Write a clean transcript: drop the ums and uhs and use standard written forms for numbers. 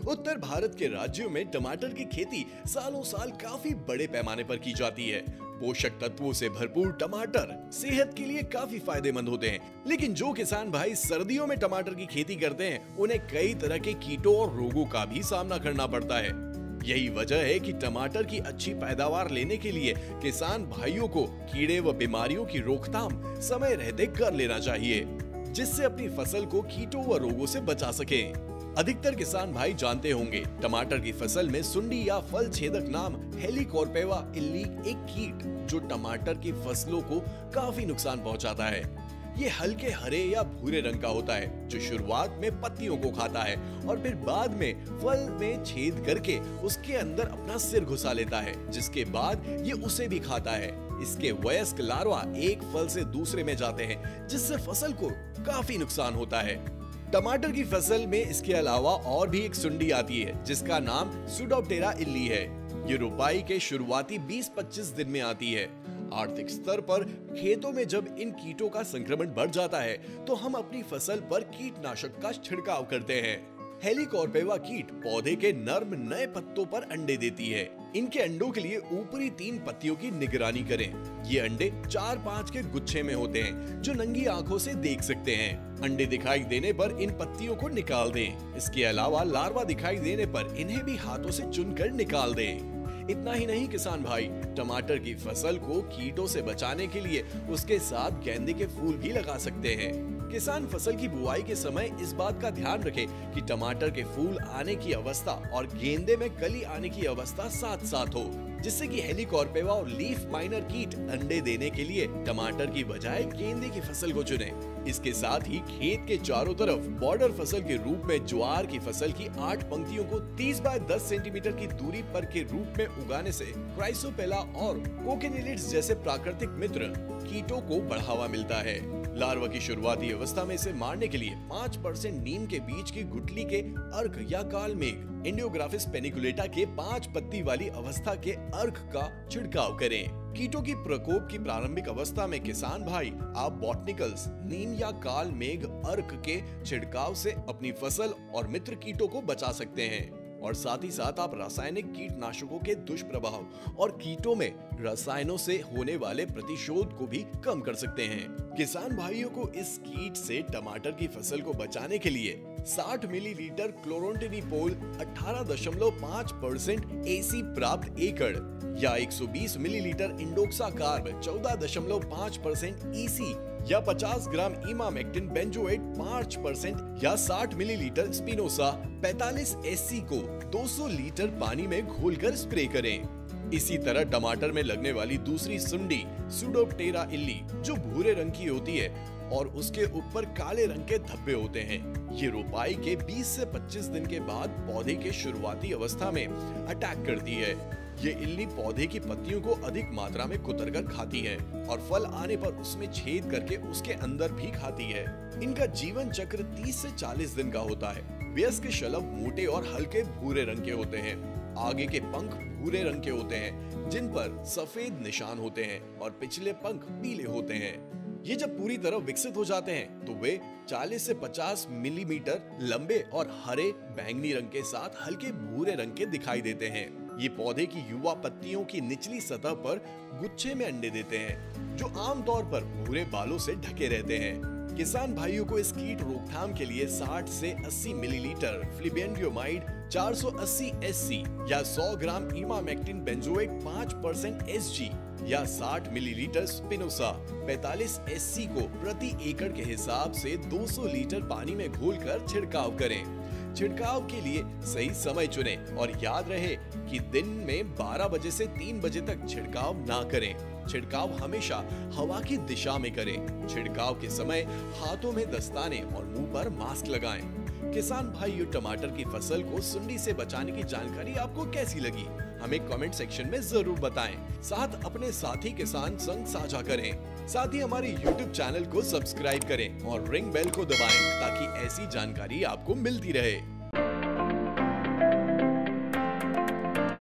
उत्तर भारत के राज्यों में टमाटर की खेती सालों साल काफी बड़े पैमाने पर की जाती है। पोषक तत्वों से भरपूर टमाटर सेहत के लिए काफी फायदेमंद होते हैं, लेकिन जो किसान भाई सर्दियों में टमाटर की खेती करते हैं उन्हें कई तरह के कीटों और रोगों का भी सामना करना पड़ता है। यही वजह है कि टमाटर की अच्छी पैदावार लेने के लिए किसान भाइयों को कीड़े व बीमारियों की रोकथाम समय रहते कर लेना चाहिए, जिससे अपनी फसल को कीटों व रोगों से बचा सके। अधिकतर किसान भाई जानते होंगे टमाटर की फसल में सुंडी या फल छेदक नाम हेलिकोरपेवा इल्ली एक कीट जो टमाटर की फसलों को काफी नुकसान पहुंचाता है। ये हल्के हरे या भूरे रंग का होता है जो शुरुआत में पत्तियों को खाता है और फिर बाद में फल में छेद करके उसके अंदर अपना सिर घुसा लेता है, जिसके बाद ये उसे भी खाता है। इसके वयस्क लार्वा एक फल से दूसरे में जाते हैं, जिससे फसल को काफी नुकसान होता है। टमाटर की फसल में इसके अलावा और भी एक सुंडी आती है जिसका नाम सुडोप्टेरा इल्ली है। ये रोपाई के शुरुआती 20-25 दिन में आती है। आर्थिक स्तर पर खेतों में जब इन कीटों का संक्रमण बढ़ जाता है तो हम अपनी फसल पर कीटनाशक का छिड़काव करते हैं। हेलिकोरपेवा कीट पौधे के नर्म नए पत्तों पर अंडे देती है। इनके अंडों के लिए ऊपरी 3 पत्तियों की निगरानी करें। ये अंडे 4-5 के गुच्छे में होते हैं जो नंगी आंखों से देख सकते हैं। अंडे दिखाई देने पर इन पत्तियों को निकाल दें। इसके अलावा लार्वा दिखाई देने पर इन्हें भी हाथों से चुनकर निकाल दें। इतना ही नहीं किसान भाई, टमाटर की फसल को कीटों से बचाने के लिए उसके साथ गेंदे के फूल भी लगा सकते हैं। किसान फसल की बुआई के समय इस बात का ध्यान रखे कि टमाटर के फूल आने की अवस्था और गेंदे में कली आने की अवस्था साथ साथ हो, जिससे कि हेलिकोरपेवा और लीफ माइनर कीट अंडे देने के लिए टमाटर की बजाय गेंदे की फसल को चुने। इसके साथ ही खेत के चारों तरफ बॉर्डर फसल के रूप में ज्वार की फसल की 8 पंक्तियों को 30 बाय 10 सेंटीमीटर की दूरी पर के रूप में उगाने से क्राइसोपेला और कोकेनिलिड्स जैसे प्राकृतिक मित्र कीटों को बढ़ावा मिलता है। लार्वा की शुरुआती अवस्था में इसे मारने के लिए 5% नीम के बीज की गुठली के अर्क या कालमेघ इंडियोग्राफिस पेनिकुलेटा के 5 पत्ती वाली अवस्था के अर्क का छिड़काव करें। कीटों की प्रकोप की प्रारंभिक अवस्था में किसान भाई आप बॉटनिकल्स नीम या कालमेघ अर्क के छिड़काव से अपनी फसल और मित्र कीटों को बचा सकते हैं, और साथ ही साथ आप रासायनिक कीटनाशकों के दुष्प्रभाव और कीटों में रसायनों से होने वाले प्रतिशोध को भी कम कर सकते हैं। किसान भाइयों को इस कीट से टमाटर की फसल को बचाने के लिए 60 मिलीलीटर क्लोरोंटेनिपोल 18.5% एसी प्राप्त एकड़ या 120 मिलीलीटर इंडोक्सा कार्ब 14.5% ईसी या 50 ग्राम इमामेक्टिन बेंजोएट 5% या 60 मिलीलीटर स्पिनोसा 45 एससी को 200 लीटर पानी में घोलकर स्प्रे करें। इसी तरह टमाटर में लगने वाली दूसरी सुंडी सुडोप्टेरा इल्ली जो भूरे रंग की होती है और उसके ऊपर काले रंग के धब्बे होते हैं, ये रोपाई के 20 से 25 दिन के बाद पौधे के शुरुआती अवस्था में अटैक करती है। ये इल्ली पौधे की पत्तियों को अधिक मात्रा में कुतर कर खाती है और फल आने पर उसमें छेद करके उसके अंदर भी खाती है। इनका जीवन चक्र 30 से 40 दिन का होता है। वयस्क शलभ मोटे और हल्के भूरे रंग के होते हैं। आगे के पंख भूरे रंग के होते हैं जिन पर सफेद निशान होते हैं और पिछले पंख पीले होते हैं। ये जब पूरी तरह विकसित हो जाते हैं तो वे 40 से 50 मिलीमीटर लंबे और हरे बैंगनी रंग के साथ हल्के भूरे रंग के दिखाई देते हैं। ये पौधे की युवा पत्तियों की निचली सतह पर गुच्छे में अंडे देते हैं जो आमतौर पर भूरे बालों से ढके रहते हैं। किसान भाइयों को इस कीट रोकथाम के लिए 60 से 80 मिलीलीटर फ्लिबेंडियोमाइड 480 एससी या 100 ग्राम इमामेक्टिन बेंजोएट 5% एसजी या 60 मिलीलीटर स्पिनोसा 45 एससी को प्रति एकड़ के हिसाब से 200 लीटर पानी में घोलकर छिड़काव करें। छिड़काव के लिए सही समय चुनें और याद रहे कि दिन में 12 बजे से 3 बजे तक छिड़काव ना करें। छिड़काव हमेशा हवा की दिशा में करें। छिड़काव के समय हाथों में दस्ताने और मुंह पर मास्क लगाएं। किसान भाइयों, टमाटर की फसल को सुंडी से बचाने की जानकारी आपको कैसी लगी? हमें कमेंट सेक्शन में जरूर बताएं। साथ अपने साथी किसान संग साझा करें। साथ ही हमारे YouTube चैनल को सब्सक्राइब करें और रिंग बेल को दबाएं ताकि ऐसी जानकारी आपको मिलती रहे।